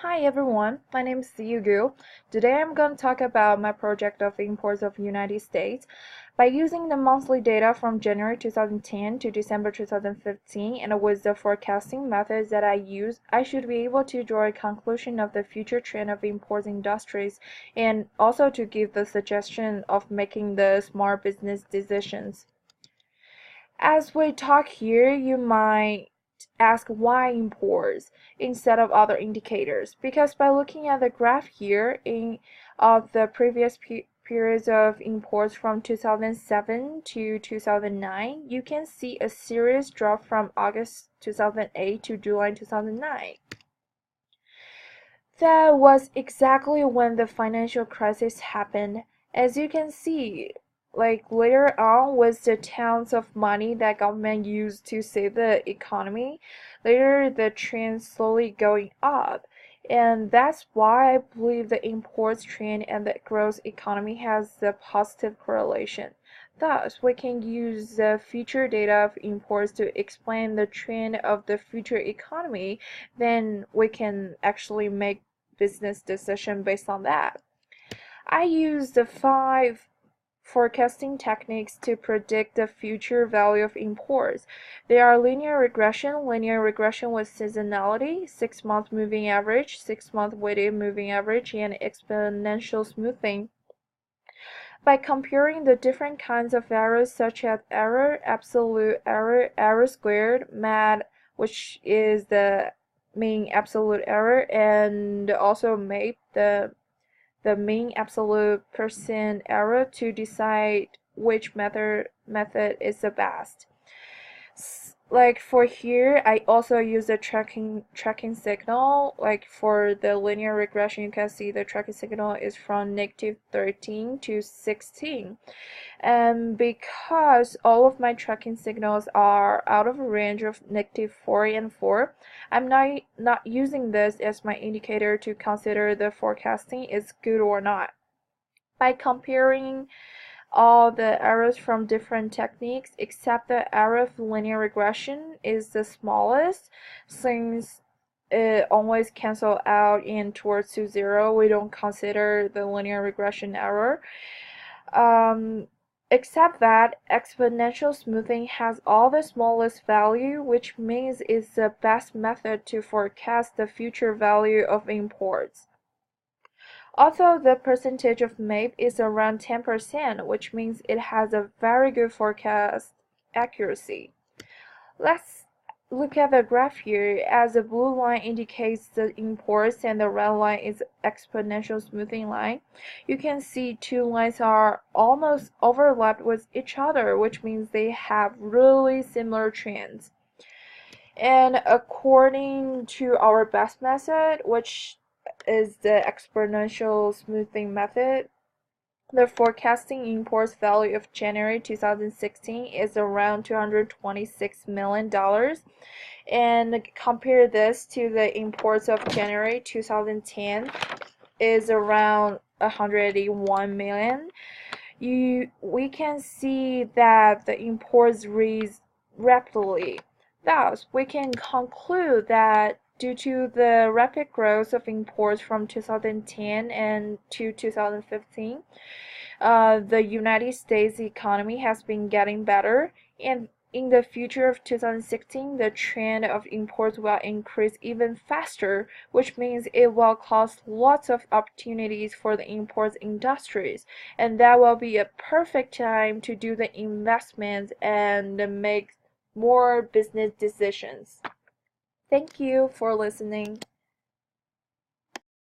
Hi everyone, my name is Yugu. Today I'm going to talk about my project of imports of United States. By using the monthly data from January 2010 to December 2015 and with the forecasting methods that I use, I should be able to draw a conclusion of the future trend of imports industries and also to give the suggestion of making the smart business decisions. As we talk here, you might ask why imports instead of other indicators, because by looking at the graph here of the previous periods of imports from 2007 to 2009, you can see a serious drop from August 2008 to July 2009. That was exactly when the financial crisis happened. As you can see, later on with the tons of money that government used to save the economy, later the trend slowly going up. And that's why I believe the imports trend and the growth economy has a positive correlation. Thus, we can use the future data of imports to explain the trend of the future economy. Then we can actually make business decision based on that. I use the 5 forecasting techniques to predict the future value of imports. They are linear regression with seasonality, 6-month moving average, 6-month weighted moving average, and exponential smoothing. By comparing the different kinds of errors such as error, absolute error, error squared, MAD, which is the mean absolute error, and also MAPE, the mean absolute percent error, to decide which method is the best. Like for here, I also use the tracking signal. Like for the linear regression, you can see the tracking signal is from -13 to 16. And because all of my tracking signals are out of range of -4 and 4, I'm not using this as my indicator to consider the forecasting is good or not. By comparing all the errors from different techniques, except the error of linear regression is the smallest, since it always cancel out and towards to 0. We don't consider the linear regression error. Except that exponential smoothing has all the smallest value, which means it's the best method to forecast the future value of imports. Although the percentage of MAPE is around 10%, which means it has a very good forecast accuracy. Let's look at the graph here. As the blue line indicates the imports and the red line is exponential smoothing line, you can see two lines are almost overlapped with each other, which means they have really similar trends. And according to our best method, which is the exponential smoothing method, the forecasting imports value of January 2016 is around $226 million, and compare this to the imports of January 2010 is around 181 million. We can see that the imports rise rapidly. Thus, we can conclude that due to the rapid growth of imports from 2010 and to 2015, the United States economy has been getting better, and in the future of 2016, the trend of imports will increase even faster, which means it will cause lots of opportunities for the imports industries, and that will be a perfect time to do the investments and make more business decisions. Thank you for listening.